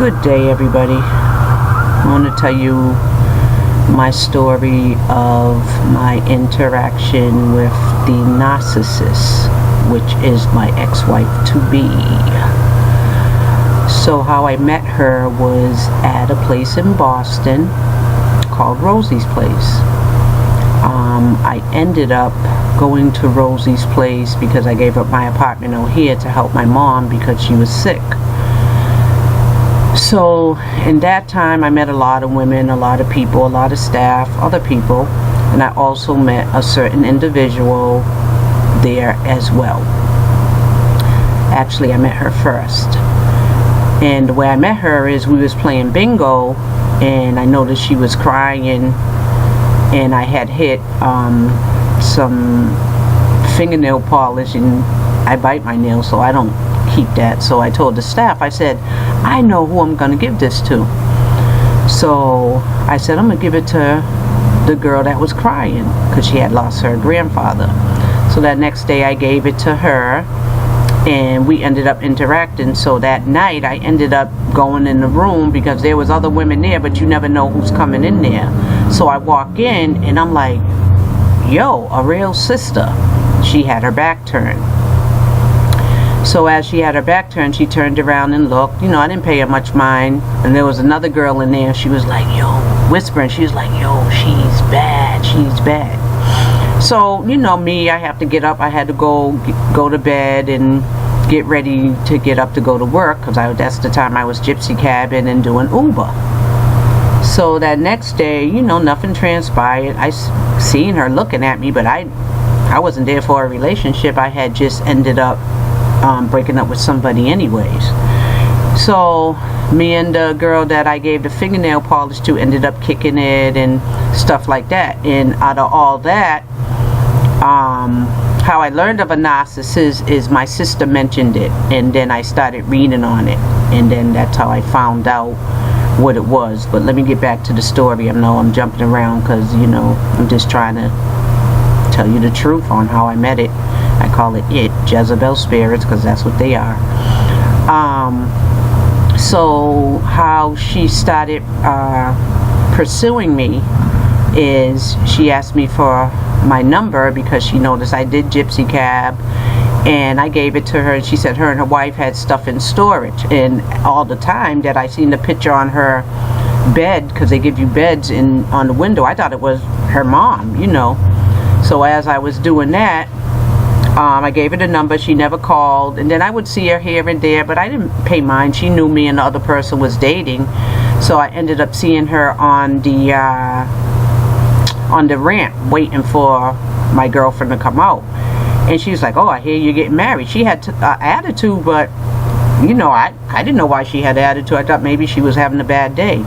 Good day, everybody. I want to tell you my story of my interaction with the narcissist, which is my ex-wife to be. So how I met her was at a place in Boston called Rosie's Place. I ended up going to Rosie's Place because I gave up my apartment out here to help my mom because she was sick. So in that time I met a lot of women, a lot of people, a lot of staff, other people, and I also met a certain individual there as well. Actually, I met her first, and the way I met her is we was playing bingo, and I noticed she was crying, and I had hit some fingernail polish, and I bite my nails, so I don't keep that. So I told the staff, I said, I know who I'm gonna give this to. So I said, I'm gonna give it to the girl that was crying because she had lost her grandfather. So that next day I gave it to her, and we ended up interacting. So that night I ended up going in the room because there was other women there, but you never know who's coming in there. So I walk in and I'm like, yo, a real sister. She had her back turned. So as she had her back turned, she turned around and looked. You know, I didn't pay her much mind. And there was another girl in there. She was like, yo, whispering. She was like, yo, she's bad. She's bad. So, you know me, I have to get up. I had to go to bed and get ready to get up to go to work because that's the time I was gypsy cabbing and doing Uber. So that next day, you know, nothing transpired. I seen her looking at me, but I wasn't there for a relationship. I had just ended up breaking up with somebody anyways. So me and the girl that I gave the fingernail polish to ended up kicking it and stuff like that. And out of all that, how I learned of a narcissist is my sister mentioned it, and then I started reading on it, and then that's how I found out what it was. But let me get back to the story. I know I'm jumping around because, you know, I'm just trying to tell you the truth on how I met it. I call it Jezebel spirits because that's what they are. So how she started pursuing me is she asked me for my number because she noticed I did gypsy cab, and I gave it to her, and she said her and her wife had stuff in storage. And all the time that I seen the picture on her bed, because they give you beds on the window, I thought it was her mom, you know. So as I was doing that, I gave her the number. She never called, and then I would see her here and there, but I didn't pay mind. She knew me and the other person was dating, so I ended up seeing her on the ramp waiting for my girlfriend to come out. And she was like, oh, I hear you're getting married. She had attitude, but you know, I didn't know why she had attitude. I thought maybe she was having a bad day.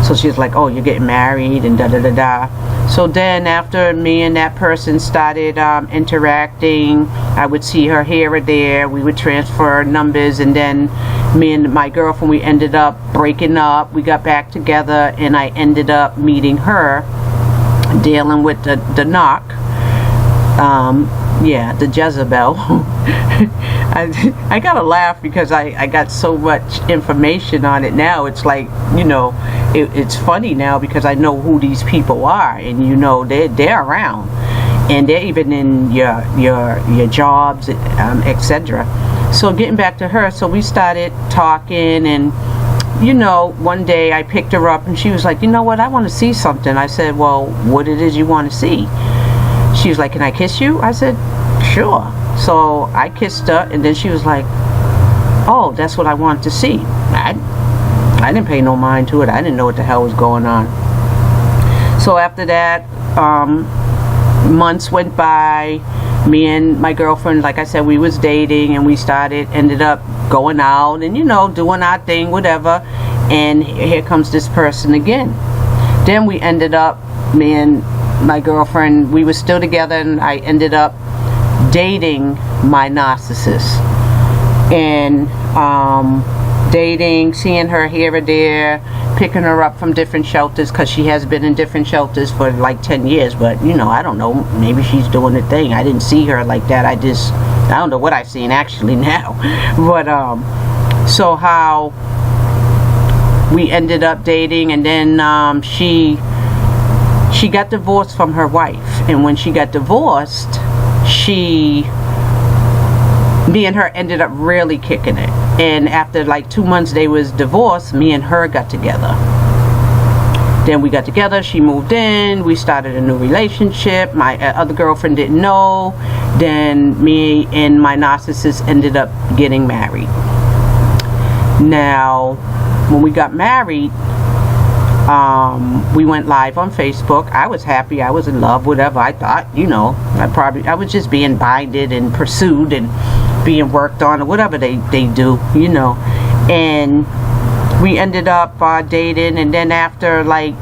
So she was like, oh, you're getting married and da da da da. So then after me and that person started interacting, I would see her here or there. We would transfer numbers, and then me and my girlfriend, we ended up breaking up. We got back together, and I ended up meeting her, dealing with the knock. Yeah, the Jezebel. I gotta laugh because I got so much information on it now. It's like, you know, it's funny now because I know who these people are, and you know they're around, and they're even in your jobs, etc. So getting back to her, so we started talking, and you know, one day I picked her up and she was like, you know what, I want to see something. I said, well, what it is you want to see? She was like, can I kiss you? I said, sure. So I kissed her, and then she was like, oh, that's what I wanted to see. I didn't pay no mind to it. I didn't know what the hell was going on. So after that, months went by. Me and my girlfriend, like I said, we was dating, and we ended up going out and, you know, doing our thing, whatever. And here comes this person again. Then we ended up, me and my girlfriend, we were still together, and I ended up dating my narcissist. And dating, seeing her here or there, picking her up from different shelters, because she has been in different shelters for like 10 years, but you know, I don't know, maybe she's doing a thing. I didn't see her like that. I don't know what I've seen actually now. But so how we ended up dating, and then she got divorced from her wife. And when she got divorced, me and her ended up really kicking it. And after like 2 months they was divorced, me and her got together. Then we got together, she moved in, we started a new relationship. My other girlfriend didn't know. Then me and my narcissist ended up getting married. Now, when we got married, we went live on Facebook. I was happy, I was in love, whatever. I thought, you know, I was just being binded and pursued and being worked on, or whatever they do, you know. And we ended up dating, and then after like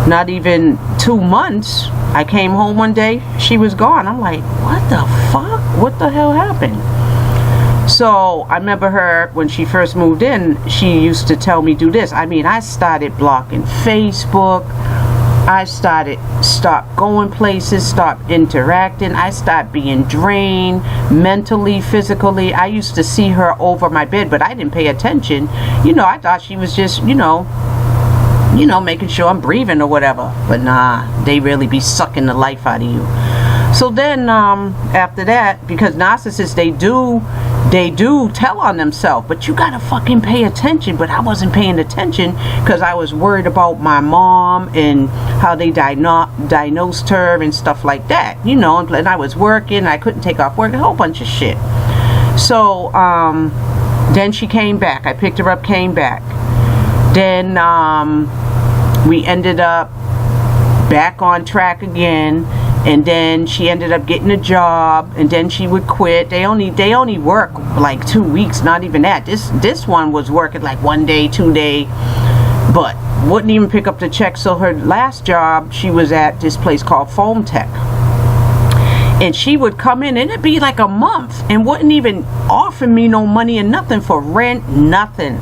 not even 2 months, I came home one day, she was gone. I'm like, what the fuck? What the hell happened? So I remember her, when she first moved in, she used to tell me do this. I mean, I started blocking Facebook. I stopped going places, stopped interacting. I stopped being drained mentally, physically. I used to see her over my bed, but I didn't pay attention. You know, I thought she was just, you know, making sure I'm breathing or whatever. But nah, they really be sucking the life out of you. So then after that, because narcissists, they do tell on themselves, but you gotta fucking pay attention. But I wasn't paying attention because I was worried about my mom and how they diagnosed her and stuff like that, you know. And I was working, I couldn't take off work, a whole bunch of shit. So then she came back, I picked her up, came back. Then we ended up back on track again. And then she ended up getting a job, and then she would quit. They only work like 2 weeks, not even that. This one was working like 1 day, 2 day, but wouldn't even pick up the check. So her last job, she was at this place called Foam Tech. And she would come in, and it'd be like a month, and wouldn't even offer me no money or nothing for rent, nothing.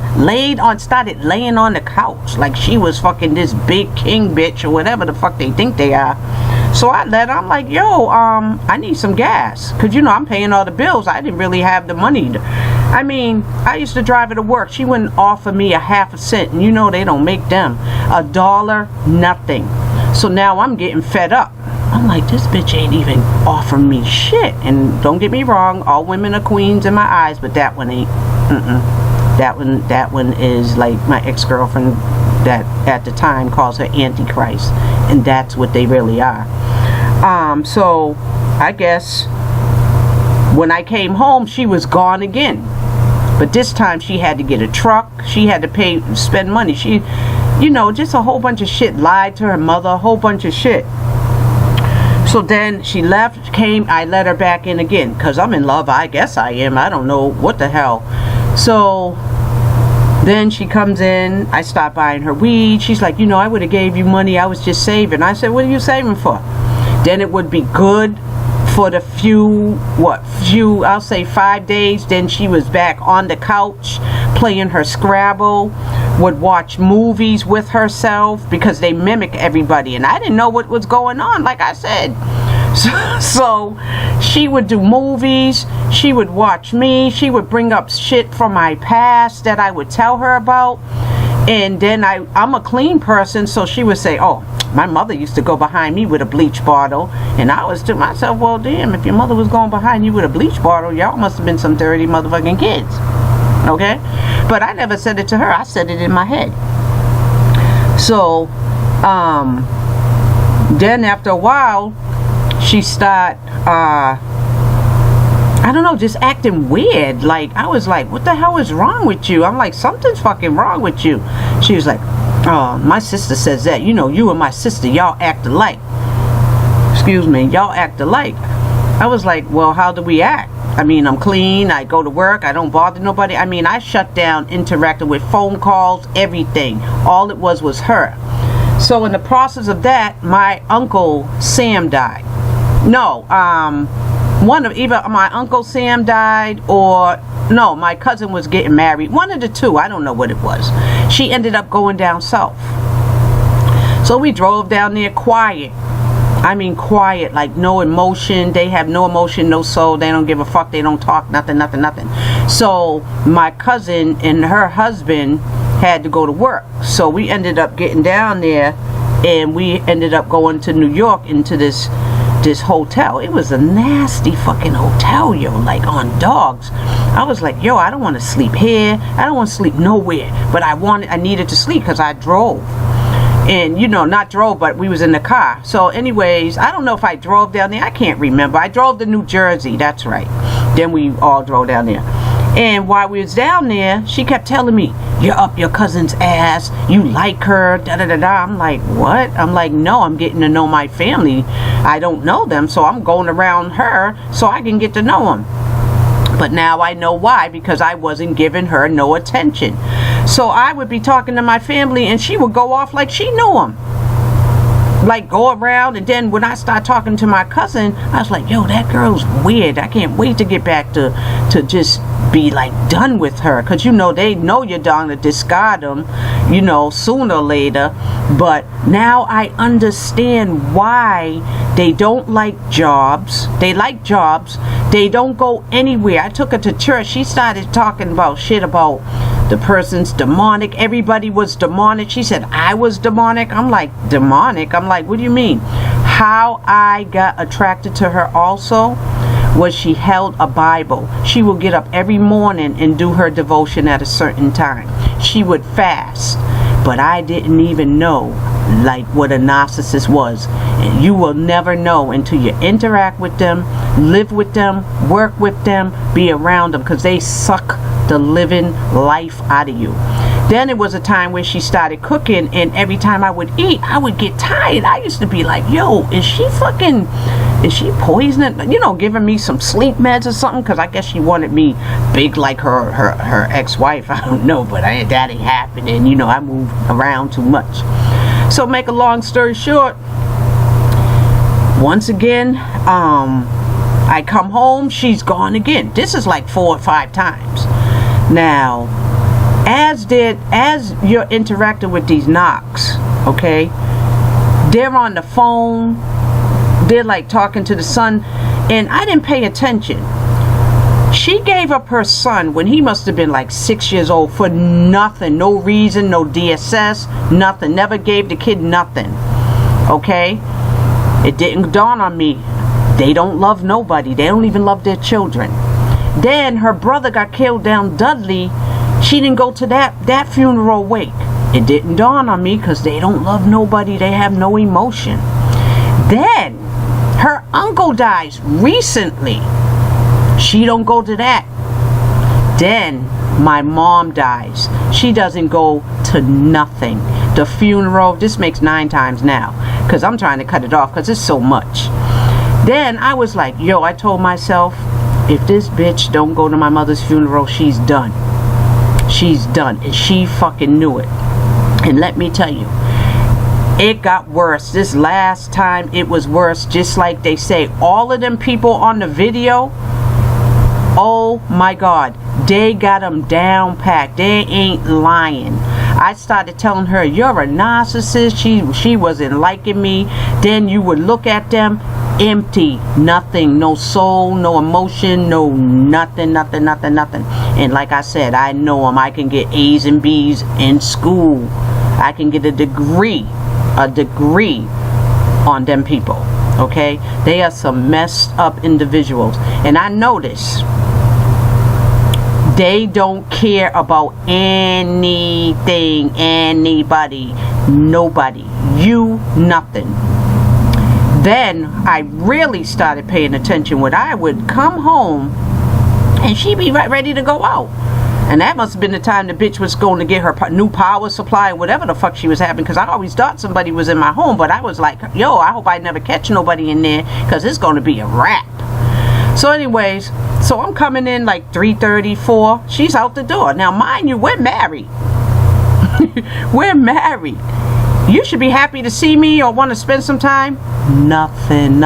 Started laying on the couch like she was fucking this big king bitch or whatever the fuck they think they are. So I let her, I'm like, yo, I need some gas. Because, you know, I'm paying all the bills. I didn't really have the money. I mean, I used to drive her to work. She wouldn't offer me a half a cent. And you know they don't make them. $1, nothing. So now I'm getting fed up. I'm like, this bitch ain't even offering me shit. And don't get me wrong, all women are queens in my eyes, but that one ain't. That one is like my ex-girlfriend that at the time calls her Antichrist, and that's what they really are. So I guess when I came home, she was gone again. But this time she had to get a truck. She had to spend money. She, you know, just a whole bunch of shit. Lied to her mother, a whole bunch of shit. So then she left, I let her back in again, because I'm in love. I guess I am. I don't know what the hell. So then she comes in. I start buying her weed. She's like, you know, I would have gave you money. I was just saving. I said, what are you saving for? Then it would be good for the few, I'll say 5 days. Then she was back on the couch playing her Scrabble, would watch movies with herself, because they mimic everybody, and I didn't know what was going on, like I said. So she would do movies, she would watch me, she would bring up shit from my past that I would tell her about. And then I'm a clean person, so she would say, oh, my mother used to go behind me with a bleach bottle. And I was to myself, well, damn, if your mother was going behind you with a bleach bottle, y'all must have been some dirty motherfucking kids. Okay? But I never said it to her. I said it in my head. So, then after a while, she started, I don't know, just acting weird. Like, I was like, what the hell is wrong with you? I'm like, something's fucking wrong with you. She was like, oh, my sister says that. You know, you and my sister, y'all act alike. Excuse me, y'all act alike. I was like, well, how do we act? I mean, I'm clean, I go to work, I don't bother nobody. I mean, I shut down interacting with phone calls, everything. All it was her. So in the process of that, my Uncle Sam died. No, either my Uncle Sam died, or no, my cousin was getting married. One of the two, I don't know what it was. She ended up going down south. So we drove down there quiet. I mean quiet, like no emotion. They have no emotion, no soul. They don't give a fuck. They don't talk, nothing. So my cousin and her husband had to go to work. So we ended up getting down there, and we ended up going to New York into this hotel. It was a nasty fucking hotel, yo, like on dogs. I was like, yo, I don't want to sleep here. I don't want to sleep nowhere. But I needed to sleep because I drove. And, you know, not drove, but we was in the car. So anyways, I don't know if I drove down there. I can't remember. I drove to New Jersey. That's right. Then we all drove down there. And while we was down there, she kept telling me, you're up your cousin's ass. You like her. Da da da da. I'm like, what? I'm like, no, I'm getting to know my family. I don't know them. So I'm going around her so I can get to know them. But now I know why, because I wasn't giving her no attention. So I would be talking to my family and she would go off like she knew them. Like go around, and then when I start talking to my cousin, I was like, yo, that girl's weird. I can't wait to get back to just be like done with her, because you know they know you're down to discard them, you know, sooner or later. But now I understand why they don't like jobs. They like jobs. They don't go anywhere. I took her to church. She started talking about shit about the person's demonic. Everybody was demonic. She said I was demonic. I'm like, demonic? I'm like, what do you mean? How I got attracted to her also was she held a Bible. She would get up every morning and do her devotion at a certain time. She would fast. But I didn't even know like what a narcissist was. And you will never know until you interact with them, live with them, work with them, be around them, because they suck the living life out of you. Then it was a time where she started cooking, and every time I would eat, I would get tired. I used to be like, yo, is she poisoning, you know, giving me some sleep meds or something? Because I guess she wanted me big like her ex-wife. I don't know, but that ain't happening. You know, I moved around too much. So make a long story short, once again, I come home, she's gone again. This is like 4 or 5 times. Now, as you're interacting with these knocks, okay, they're on the phone, they're like talking to the son, and I didn't pay attention. She gave up her son when he must have been like 6 years old for nothing, no reason, no DSS, nothing, never gave the kid nothing, okay? It didn't dawn on me, they don't love nobody, they don't even love their children. Then her brother got killed down Dudley. She didn't go to that funeral wake. It didn't dawn on me because they don't love nobody. They have no emotion. Then her uncle dies recently. She don't go to that. Then my mom dies. She doesn't go to nothing. The funeral, this makes 9 times now, because I'm trying to cut it off because it's so much. Then I was like, yo, I told myself, if this bitch don't go to my mother's funeral, she's done. She's done. And she fucking knew it. And let me tell you, it got worse. This last time it was worse. Just like they say, all of them people on the video, oh my God, they got them down packed. They ain't lying. I started telling her, you're a narcissist. She wasn't liking me. Then you would look at them, empty, nothing, no soul, no emotion, no nothing. And like I said, I know them. I can get A's and B's in school. I can get a degree on them people, okay? They are some messed up individuals. And I notice they don't care about anything, anybody, nobody, you, nothing. Then I really started paying attention when I would come home and she'd be right ready to go out. And that must have been the time the bitch was going to get her new power supply or whatever the fuck she was having, because I always thought somebody was in my home, but I was like, yo, I hope I never catch nobody in there, because it's going to be a wrap. So anyways, so I'm coming in like 3:30, 4. She's out the door. Now, mind you, we're married. We're married. You should be happy to see me or want to spend some time. Nothing.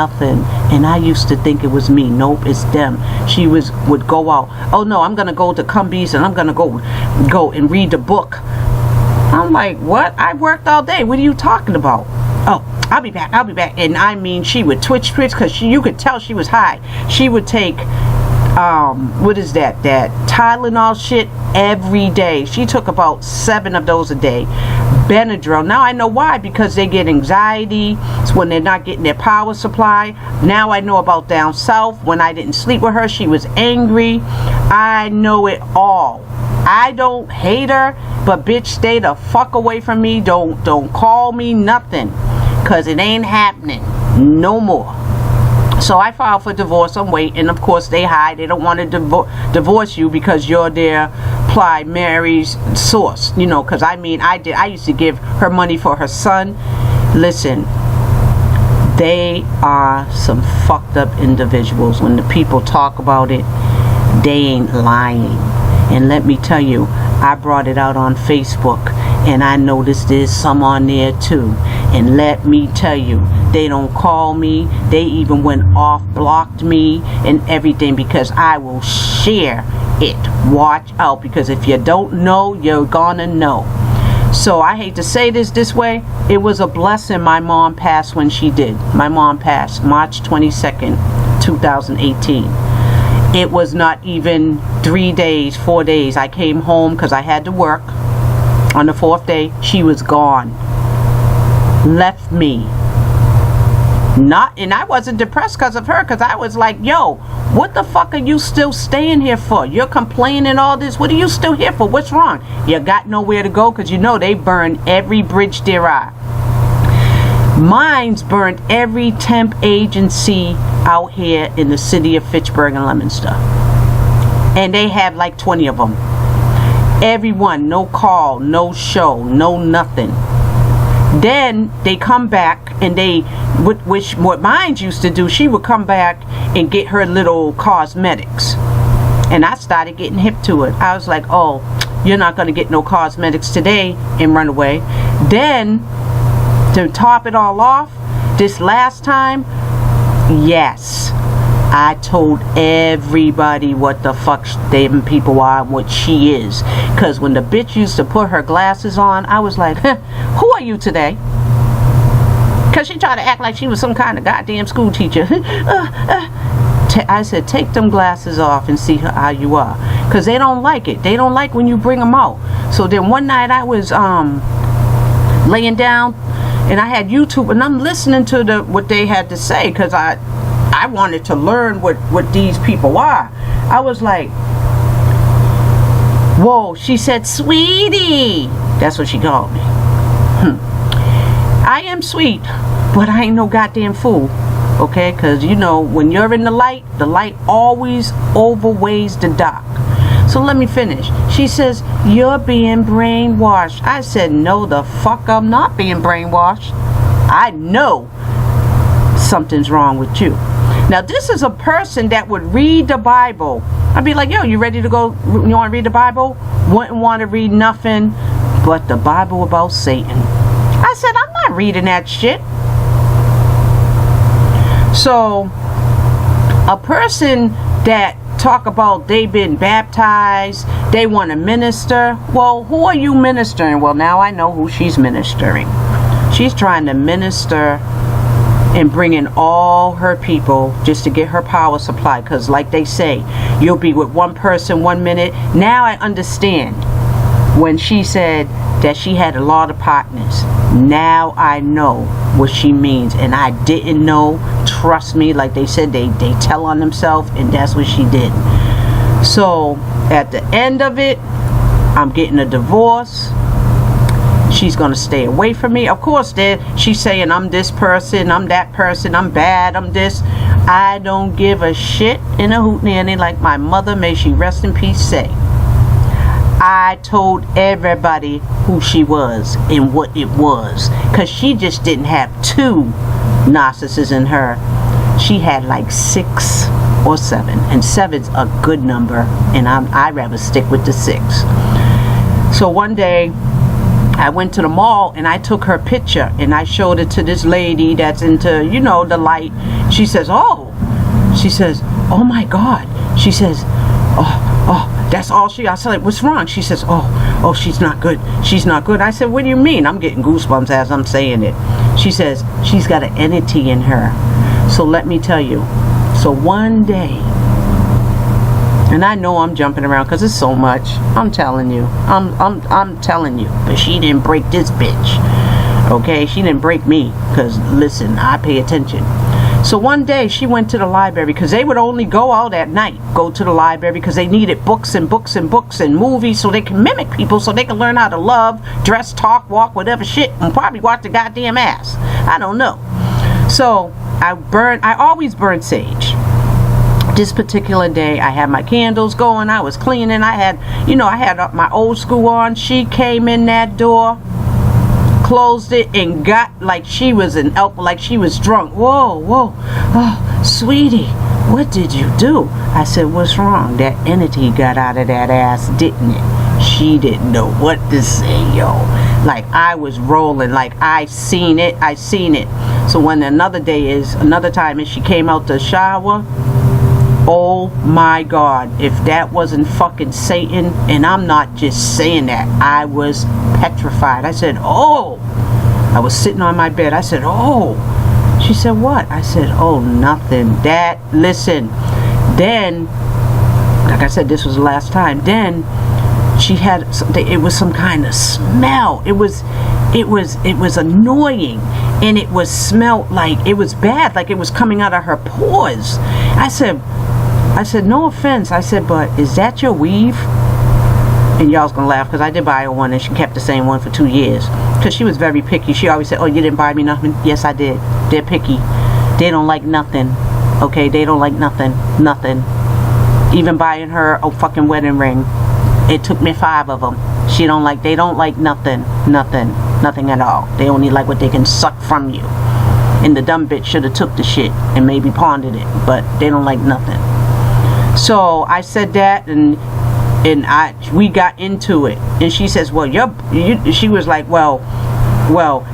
And I used to think it was me. Nope, it's them. She would go out. Oh no, I'm gonna go to Cumbies and I'm gonna go and read the book. I'm like, what? I worked all day. What are you talking about? Oh, I'll be back. And I mean, she would twitch because you could tell she was high. She would take what is that Tylenol shit every day. She took about 7 of those a day. Benadryl. Now I know why, because they get anxiety. It's when they're not getting their power supply. Now I know about down south. When I didn't sleep with her, she was angry. I know it all. I don't hate her, but bitch, stay the fuck away from me. Don't call me nothing, cause it ain't happening no more. So I filed for divorce. I'm waiting. Of course, they hide. They don't want to divorce you because you're their primary source. You know, because I mean, I used to give her money for her son. Listen, they are some fucked up individuals. When the people talk about it, they ain't lying. And let me tell you, I brought it out on Facebook, and I noticed there's some on there too. And let me tell you, they don't call me. They even went off, blocked me and everything, because I will share it. Watch out, because if you don't know, you're gonna know. So I hate to say this way, it was a blessing my mom passed when she did. My mom passed March 22nd, 2018. It was not even 3 days, 4 days. I came home because I had to work. On the 4th day, she was gone. Left me. And I wasn't depressed because of her, because I was like, yo, what the fuck are you still staying here for? You're complaining all this. What are you still here for? What's wrong? You got nowhere to go, because you know they burned every bridge there are. Mine's burnt every temp agency out here in the city of Fitchburg and Leominster. And they have like 20 of them. Everyone, no call, no show, no nothing. Then they come back and they, which what mine used to do, she would come back and get her little cosmetics. And I started getting hip to it. I was like, oh, you're not going to get no cosmetics today, and run away. Then, to top it all off, this last time, yes, I told everybody what the fuck them people are and what she is. Because when the bitch used to put her glasses on, I was like, who are you today? Because she tried to act like she was some kind of goddamn school teacher. I said, take them glasses off and see how you are. Because they don't like it. They don't like when you bring them out. So then one night I was laying down, and I had YouTube, and I'm listening to what they had to say, because I wanted to learn what these people are. I was like, whoa, she said, sweetie. That's what she called me. I am sweet, but I ain't no goddamn fool. Okay, because you know, when you're in the light always overweighs the dark. So let me finish. She says, you're being brainwashed. I said, no, the fuck I'm not being brainwashed. I know something's wrong with you. Now, this is a person that would read the Bible. I'd be like, yo, you ready to go? You want to read the Bible? Wouldn't want to read nothing but the Bible about Satan. I said, I'm not reading that shit. So, a person that talk about they been baptized, they want to minister. Well, who are you ministering? Well, now I know who she's ministering. She's trying to minister and bring in all her people just to get her power supply. Because like they say, you'll be with one person 1 minute. Now I understand when she said that she had a lot of partners. Now I know what she means, and I didn't know. Trust me, like they said, they tell on themselves, and that's what she did. So at the end of it, I'm getting a divorce. She's gonna stay away from me. Of course, she's saying I'm this person, I'm that person, I'm bad, I'm this. I don't give a shit in a hoot nanny, like my mother, may she rest in peace, say. I told everybody who she was and what it was, because she just didn't have 2 narcissists in her. She had like 6 or 7, and 7's a good number, and I'd rather stick with the 6. So one day I went to the mall and I took her picture and I showed it to this lady that's into, you know, the light. She says, oh my God. She says, oh, that's all I said, like, what's wrong? She says, oh, she's not good. She's not good. I said, what do you mean? I'm getting goosebumps as I'm saying it. She says, she's got an entity in her. So let me tell you. So one day, And I know I'm jumping around because it's so much. I'm telling you. I'm telling you. But she didn't break this bitch. Okay? She didn't break me. Because, listen, I pay attention. So one day she went to the library because they would only go out at night. Go to the library because they needed books and books and books and movies so they can mimic people, so they can learn how to love, dress, talk, walk, whatever shit, and probably watch the goddamn ass. I don't know. So I always burn sage. This particular day I had my candles going, I was cleaning, I had my old school on. She came in that door, closed it, and got like she was like she was drunk. Whoa, oh, sweetie, what did you do? I said, what's wrong? That entity got out of that ass, didn't it? She didn't know what to say, yo. Like, I was rolling, like I seen it. So when another time is she came out the shower, oh my God, if that wasn't fucking Satan, and I'm not just saying that, I was petrified. I said, oh. I was sitting on my bed. I said, oh. She said, what? I said, oh, nothing. Listen. Then, like I said, this was the last time. Then she had something. It was some kind of smell. It was annoying, and it was smelled like it was bad, like it was coming out of her pores. I said, no offense. I said, but is that your weave? And y'all's gonna laugh because I did buy her one, and she kept the same one for 2 years because she was very picky. She always said, oh, you didn't buy me nothing? Yes, I did. They're picky. They don't like nothing. Okay, they don't like nothing. Even buying her a fucking wedding ring, it took me 5 of them. They don't like nothing at all. They only like what they can suck from you. And the dumb bitch should have took the shit and maybe pawned it, but they don't like nothing. So I said that, and we got into it, and she says, well, she was like, well,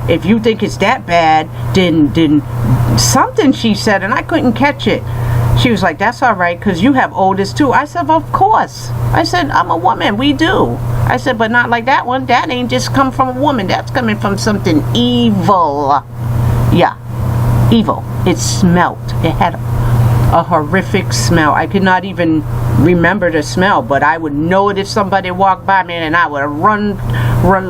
if you think it's that bad, then something, she said, and I couldn't catch it. She was like, that's all right, because you have oldest too. I said, well, of course. I said, I'm a woman, we do. I said, but not like that one. That ain't just come from a woman. That's coming from something evil. Yeah, evil. It smelt. It had a horrific smell. I could not even remember the smell, but I would know it if somebody walked by me, and I would run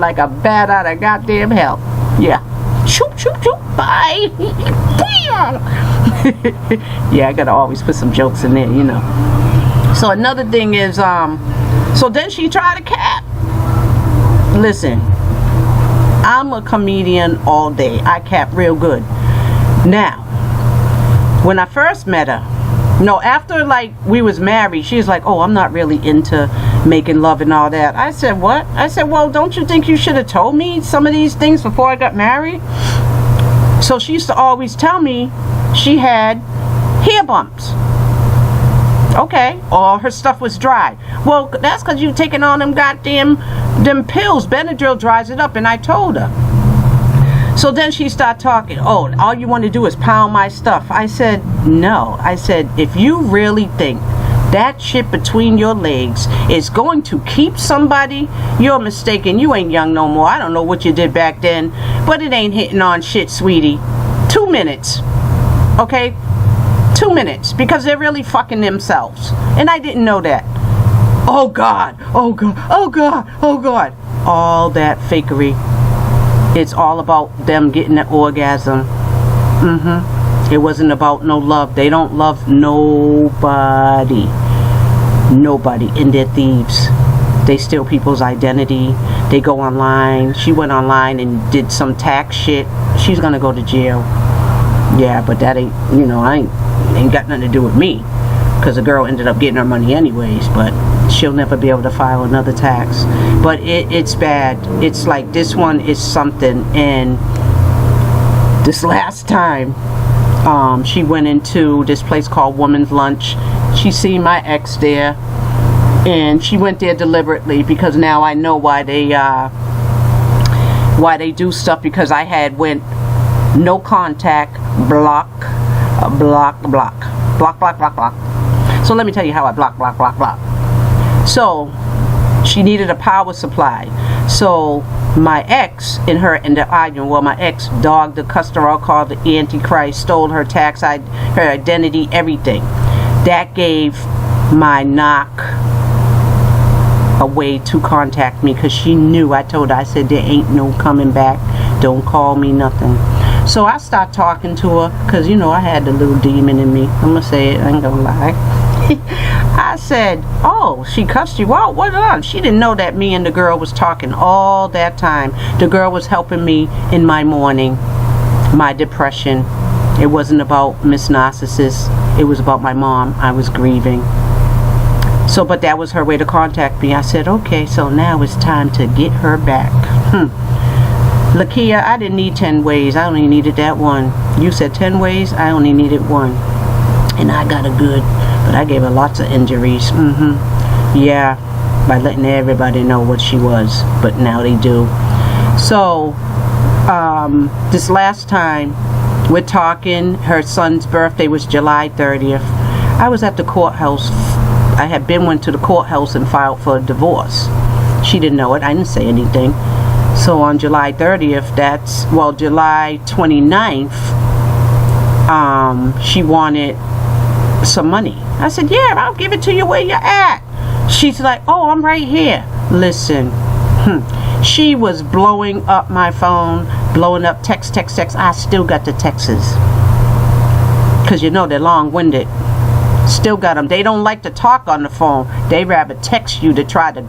like a bat out of goddamn hell. Yeah. Shoop, shoop, shoop. Bye. Yeah, I gotta always put some jokes in there, you know. So another thing is, so then she tried to cap. Listen, I'm a comedian all day. I cap real good. Now, when I first met her, no, after like we was married, she was like, oh, I'm not really into making love and all that. I said, what? I said, well, don't you think you should have told me some of these things before I got married? So she used to always tell me she had hair bumps. Okay, all her stuff was dry. Well, that's because you taking on them pills. Benadryl dries it up, and I told her. So then she started talking, oh, all you want to do is pound my stuff. I said, no. I said, if you really think that shit between your legs is going to keep somebody, you're mistaken. You ain't young no more. I don't know what you did back then, but it ain't hitting on shit, sweetie. 2 minutes. Okay? 2 minutes. Because they're really fucking themselves. And I didn't know that. Oh, God. Oh, God. Oh, God. Oh, God. All that fakery. It's all about them getting an orgasm. It wasn't about no love. They don't love nobody. Nobody. And they're thieves. They steal people's identity. They go online. She went online and did some tax shit. She's gonna go to jail. Yeah, but that ain't, you know, ain't got nothing to do with me. Because the girl ended up getting her money anyways, but she'll never be able to file another tax. But it's bad. It's like this one is something. And this last time, she went into this place called Woman's Lunch. She seen my ex there, and she went there deliberately because now I know why they do stuff, because I had went no contact, block. So let me tell you how I block. So she needed a power supply. So my ex and her ended up arguing. Well, my ex dogged the customer, called the Antichrist, stole her tax, her identity, everything. That gave my knock a way to contact me, because she knew. I told her, I said, there ain't no coming back, don't call me, nothing. So I started talking to her, because you know I had the little demon in me. I'm gonna say it, I ain't gonna lie. I said, oh, she cussed you out? What on? She didn't know that me and the girl was talking all that time. The girl was helping me in my mourning, my depression. It wasn't about Miss Narcissist, it was about my mom. I was grieving. So, but that was her way to contact me. I said, okay, so now it's time to get her back. Lakia, I didn't need 10 ways. I only needed that one. You said 10 ways. I only needed one. And I got her good. But I gave her lots of injuries. Yeah, by letting everybody know what she was. But now they do. So, this last time, we're talking. Her son's birthday was July 30th. I was at the courthouse. I had went to the courthouse and filed for a divorce. She didn't know it. I didn't say anything. So on July 30th, July 29th, she wanted some money. I said, yeah, I'll give it to you where you're at. She's like, oh, I'm right here. Listen, she was blowing up my phone, blowing up text. I still got the texts. Because you know they're long-winded. Still got them. They don't like to talk on the phone. They rather text you to try to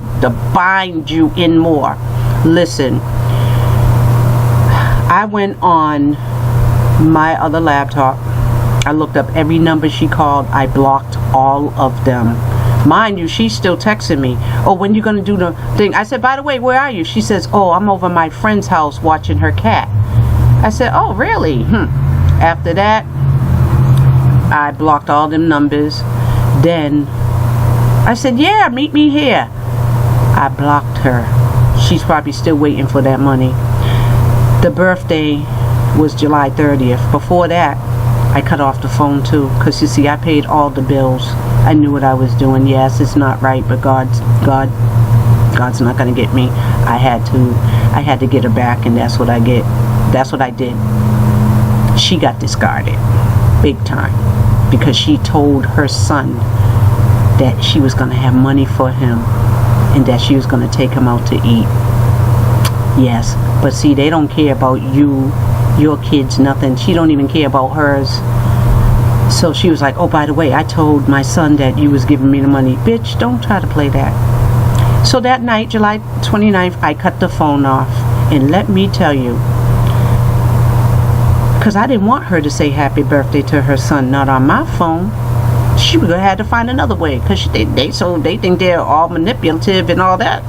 bind you in more. Listen, I went on my other laptop. I looked up every number she called. I blocked all of them. Mind you, she's still texting me. Oh, when you gonna do the thing? I said, by the way, where are you? She says, oh, I'm over my friend's house watching her cat. I said, oh, really? After that, I blocked all them numbers. Then I said, yeah, meet me here. I blocked her. She's probably still waiting for that money. The birthday was July 30th. Before that, I cut off the phone too, because you see, I paid all the bills. I knew what I was doing. Yes, it's not right, but God's not gonna get me. I had to get her back, and that's what I did. She got discarded big time, because she told her son that she was going to have money for him and that she was going to take him out to eat. Yes, but see, they don't care about you, your kids, nothing. She don't even care about hers. So she was like, oh, by the way, I told my son that you was giving me the money. Bitch, don't try to play that. So that night, July 29th, I cut the phone off. And let me tell you, because I didn't want her to say happy birthday to her son, not on my phone. She would have had to find another way, because they think they're all manipulative and all that.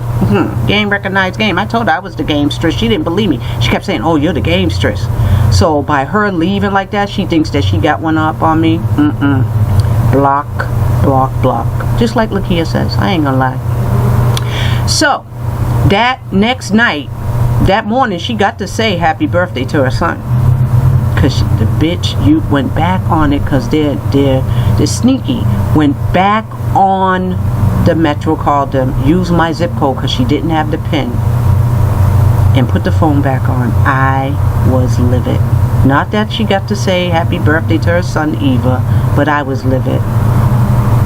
Game recognized game. I told her I was the gamstress. She didn't believe me. She kept saying, oh, you're the gamstress. So by her leaving like that, she thinks that she got one up on me. Block, block, block. Just like Lakia says. I ain't gonna lie. So that next night, that morning, she got to say happy birthday to her son. Because the bitch, you went back on it, because they're sneaky. Went back on the Metro, called them, used my zip code because she didn't have the pin, and put the phone back on. I was livid. Not that she got to say happy birthday to her son Eva, but I was livid.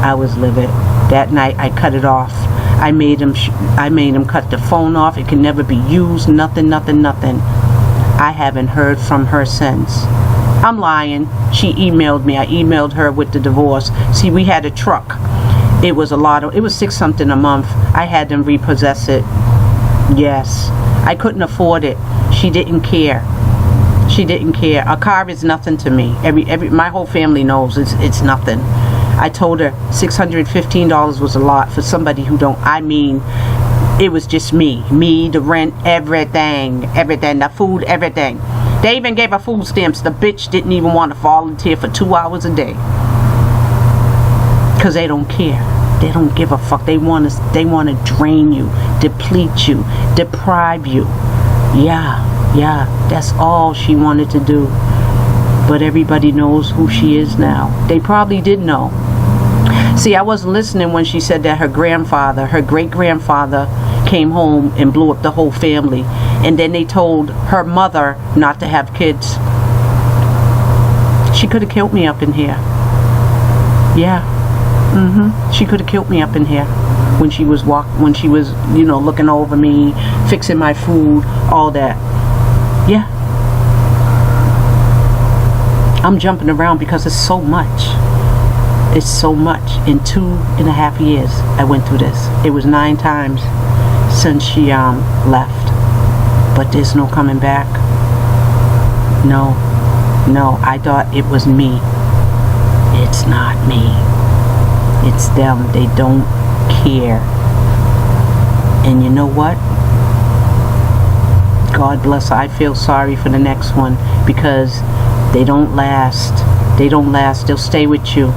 I was livid. That night I cut it off. I made him cut the phone off. It can never be used. Nothing. I haven't heard from her since. I'm lying. She emailed me. I emailed her with the divorce. See, we had a truck. It was it was $6 something a month. I had them repossess it. Yes. I couldn't afford it. She didn't care. She didn't care. A car is nothing to me. My whole family knows it's nothing. I told her $615 was a lot for somebody who don't, it was just me, the rent, everything, the food, everything. They even gave her food stamps. The bitch didn't even want to volunteer for 2 hours a day. Because they don't care. They don't give a fuck. They want to drain you, deplete you, deprive you. Yeah, that's all she wanted to do. But everybody knows who she is now. They probably did know. See, I wasn't listening when she said that her great-grandfather came home and blew up the whole family, and then they told her mother not to have kids. She could have killed me up in here. Yeah, She could have killed me up in here when she was looking over me, fixing my food, all that. Yeah. I'm jumping around because it's so much. It's so much. In 2.5 years, I went through this. It was 9 times since she left. But there's no coming back. No. I thought it was me. It's not me. It's them. They don't care. And you know what? God bless her. I feel sorry for the next one, because they don't last. They'll stay with you.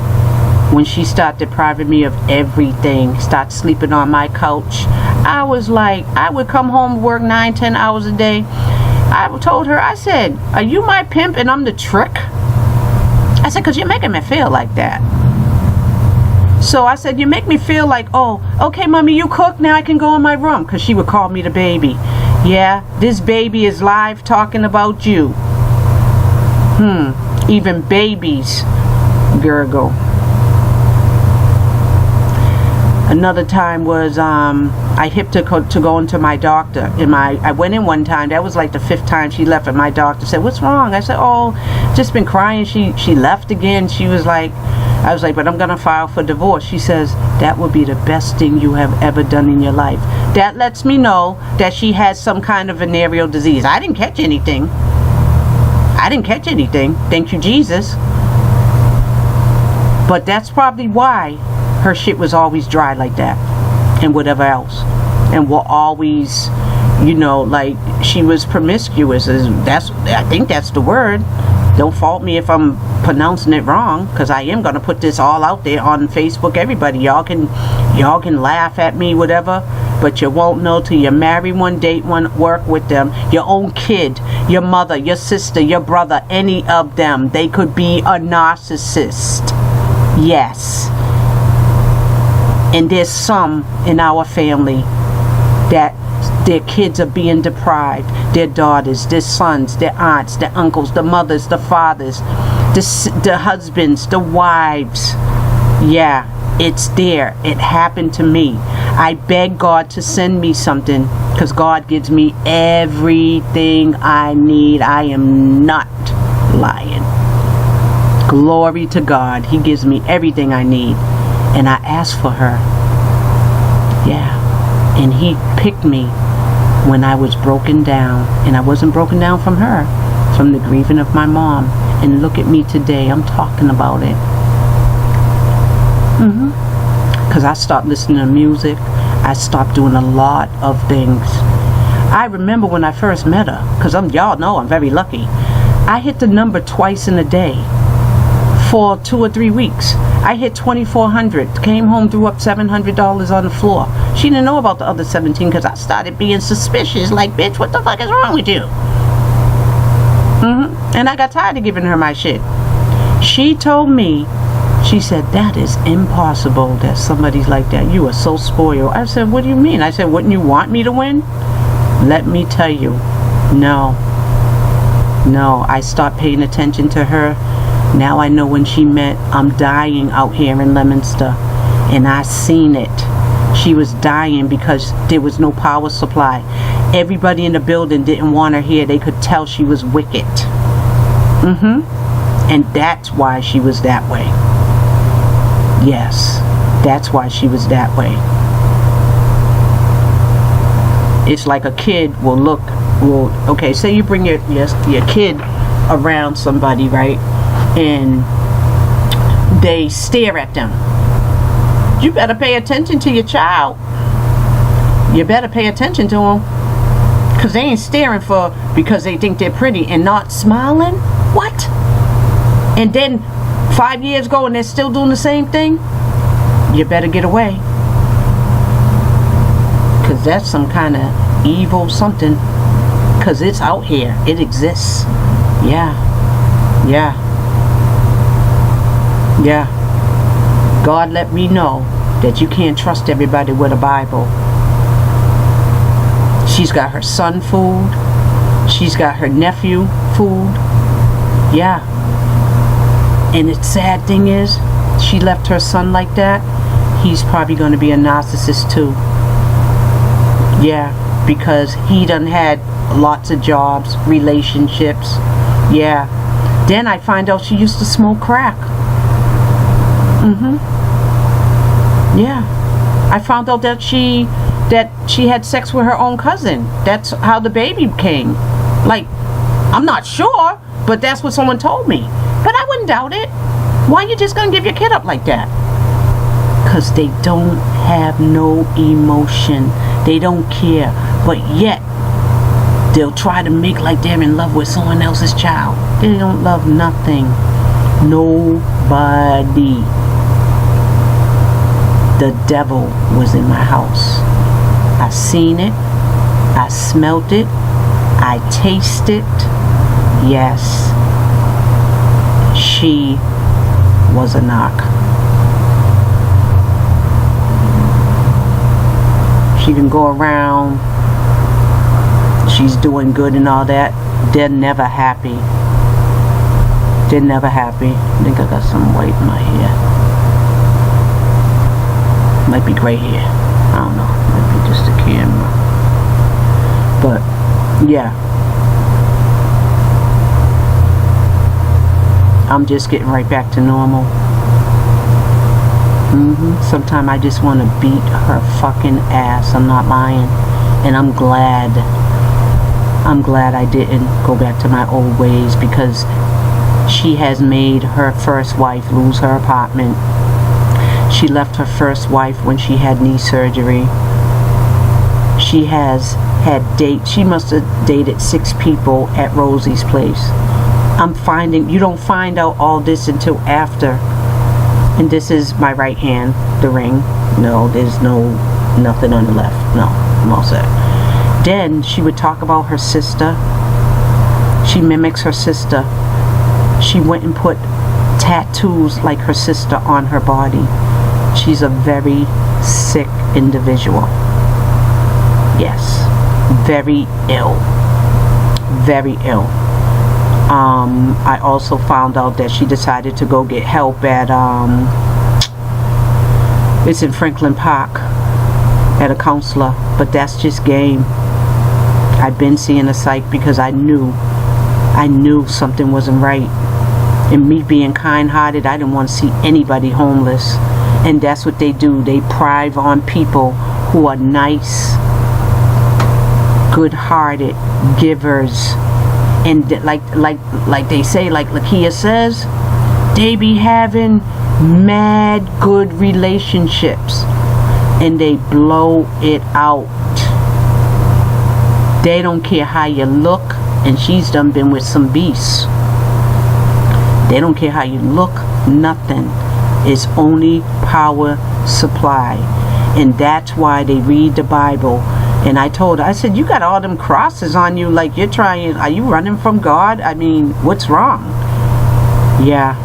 When she started depriving me of everything, start sleeping on my couch, I was like, I would come home, work 9-10 hours a day. I told her, I said, are you my pimp and I'm the trick? I said, because you're making me feel like that. So I said, you make me feel like, oh, okay, mommy, you cook, now I can go in my room. Because she would call me the baby. Yeah, this baby is live talking about you. Even babies gurgle. Another time was I hipped to go into my doctor. I went in one time. That was like the 5th time she left, and my doctor said, what's wrong? I said, oh, just been crying. She left again. She was like, I was like, but I'm gonna file for divorce. She says, that would be the best thing you have ever done in your life. That lets me know that she has some kind of venereal disease. I didn't catch anything. Thank you, Jesus. But that's probably why her shit was always dry like that, and whatever else, and will always, like, she was promiscuous. I think that's the word. Don't fault me if I'm pronouncing it wrong, because I am gonna put this all out there on Facebook. Everybody, y'all can laugh at me, whatever, but you won't know till you marry one, date one, work with them. Your own kid, your mother, your sister, your brother, any of them, they could be a narcissist. Yes. And there's some in our family that their kids are being deprived. Their daughters, their sons, their aunts, their uncles, the mothers, the fathers, the husbands, the wives. Yeah, it's there. It happened to me. I beg God to send me something, because God gives me everything I need. I am not lying. Glory to God. He gives me everything I need. And I asked for her. Yeah. And he picked me when I was broken down. And I wasn't broken down from her, from the grieving of my mom. And look at me today. I'm talking about it. Because I stopped listening to music. I stopped doing a lot of things. I remember when I first met her, because y'all know I'm very lucky. I hit the number twice in a day for 2 or 3 weeks. I hit 2,400, came home, threw up $700 on the floor. She didn't know about the other 17, because I started being suspicious, like, bitch, what the fuck is wrong with you? And I got tired of giving her my shit. She told me, she said, that is impossible that somebody's like that. You are so spoiled. I said, what do you mean? I said, wouldn't you want me to win? Let me tell you, no, I stopped paying attention to her. Now I know when she met, I'm dying out here in Leominster, and I seen it. She was dying because there was no power supply. Everybody in the building didn't want her here. They could tell she was wicked. And that's why she was that way. Yes, that's why she was that way. It's like a kid okay, say you bring your kid around somebody, right? And they stare at them. You better pay attention to your child. You better pay attention to them, because they ain't staring because they think they're pretty and not smiling. What? And then 5 years go and they're still doing the same thing. You better get away, because that's some kind of evil something, because it's out here. It exists. Yeah. God let me know that you can't trust everybody with a Bible. She's got her son fooled. She's got her nephew fooled. Yeah. And the sad thing is, she left her son like that, he's probably going to be a narcissist too. Yeah, because he done had lots of jobs, relationships. Yeah. Then I find out she used to smoke crack. Yeah. I found out that she had sex with her own cousin. That's how the baby came. Like, I'm not sure, but that's what someone told me. But I wouldn't doubt it. Why you just gonna give your kid up like that? Because they don't have no emotion. They don't care. But yet, they'll try to make like they're in love with someone else's child. They don't love nothing. Nobody. The devil was in my house. I seen it. I smelt it. I tasted it. Yes. She was a narc. She can go around. She's doing good and all that. They're never happy. They're never happy. I think I got some white in my hair. Might be gray hair. I don't know. Might be just the camera. But, yeah. I'm just getting right back to normal. Sometimes I just want to beat her fucking ass. I'm not lying. And I'm glad I didn't go back to my old ways, because she has made her first wife lose her apartment. She left her first wife when she had knee surgery. She has had dates. She must have dated 6 people at Rosie's place. I'm finding, you don't find out all this until after. And this is my right hand, the ring. No, there's nothing on the left. No, I'm all set. Then she would talk about her sister. She mimics her sister. She went and put tattoos like her sister on her body. She's a very sick individual. Yes, very ill. Very ill. I also found out that she decided to go get help at it's in Franklin Park, at a counselor, but that's just game. I've been seeing a psych because I knew something wasn't right. And me being kind-hearted, I didn't want to see anybody homeless. And that's what they do. They prey on people who are nice, good-hearted givers. And like they say, like Lakia says, they be having mad good relationships and they blow it out. They don't care how you look, and she's done been with some beasts. They don't care how you look, nothing. It's only power supply. And that's why they read the Bible. And I told her, I said, you got all them crosses on you, like you're trying, are you running from God? I mean, what's wrong? Yeah,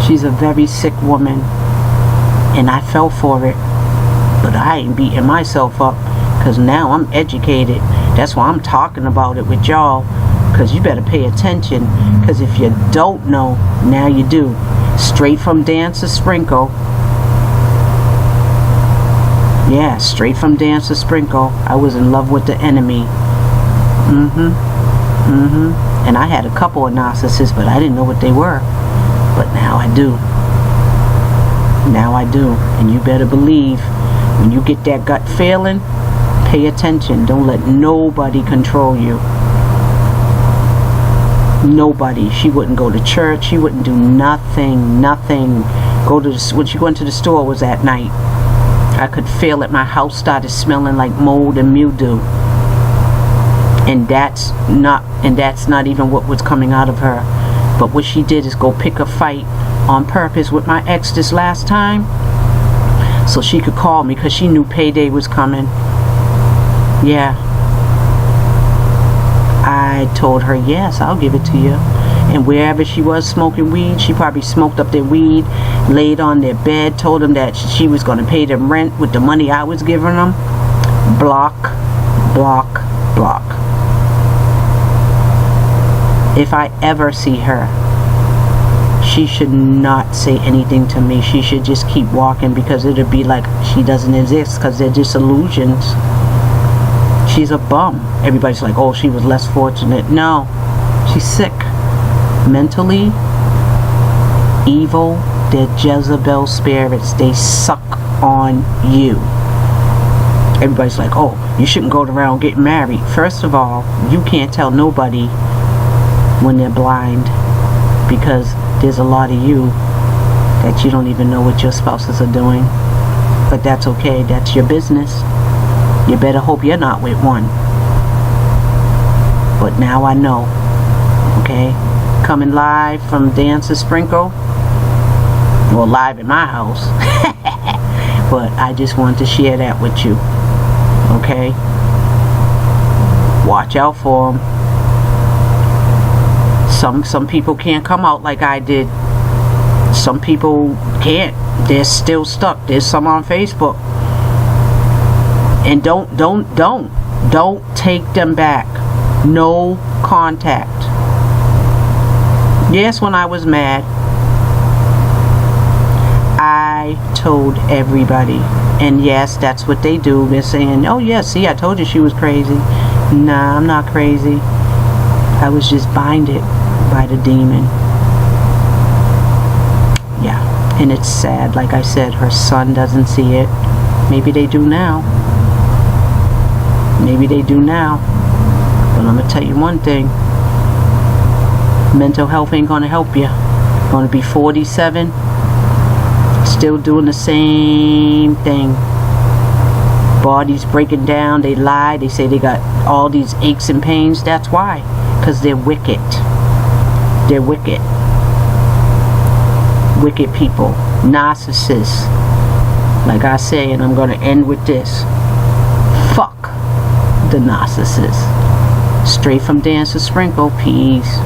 she's a very sick woman. And I fell for it. But I ain't beating myself up, because now I'm educated. That's why I'm talking about it with y'all, because you better pay attention, because if you don't know, now you do. Straight from Dance to Sprinkle. Yeah, straight from Dance to Sprinkle. I was in love with the enemy. And I had a couple of narcissists, but I didn't know what they were. But now I do. Now I do. And you better believe, when you get that gut feeling, pay attention. Don't let nobody control you. Nobody. She wouldn't go to church. She wouldn't do nothing. Nothing. When she went to the store, it was at night. I could feel it. My house started smelling like mold and mildew. And that's not even what was coming out of her. But what she did is go pick a fight on purpose with my ex this last time, so she could call me, because she knew payday was coming. Yeah. I told her, yes, I'll give it to you. And wherever she was smoking weed, she probably smoked up their weed, laid on their bed, told them that she was going to pay them rent with the money I was giving them. Block, block, block. If I ever see her, she should not say anything to me. She should just keep walking, because it'll be like she doesn't exist, because they're just illusions. She's a bum. Everybody's like, oh, she was less fortunate. No, she's sick. Mentally, evil. They're Jezebel spirits. They suck on you. Everybody's like, oh, you shouldn't go around getting married. First of all, you can't tell nobody when they're blind, because there's a lot of you that you don't even know what your spouses are doing. But that's okay. That's your business. You better hope you're not with one. But now I know. Okay? Coming live from Dance to Sprinkle. Well, live in my house. But I just wanted to share that with you. Okay? Watch out for them. Some people can't come out like I did. Some people can't. They're still stuck. There's some on Facebook. And don't take them back. No contact. Yes, when I was mad, I told everybody. And yes, that's what they do. They're saying, oh yeah, see, I told you she was crazy. Nah, I'm not crazy. I was just binded by the demon. Yeah, and it's sad. Like I said, her son doesn't see it. Maybe they do now. Maybe they do now. But I'm going to tell you one thing. Mental health ain't going to help you. Going to be 47. Still doing the same thing. Body's breaking down. They lie. They say they got all these aches and pains. That's why. Because they're wicked. They're wicked. Wicked people. Narcissists. Like I say, and I'm going to end with this. Fuck the narcissist. Straight from Dance to Sprinkle. Peace.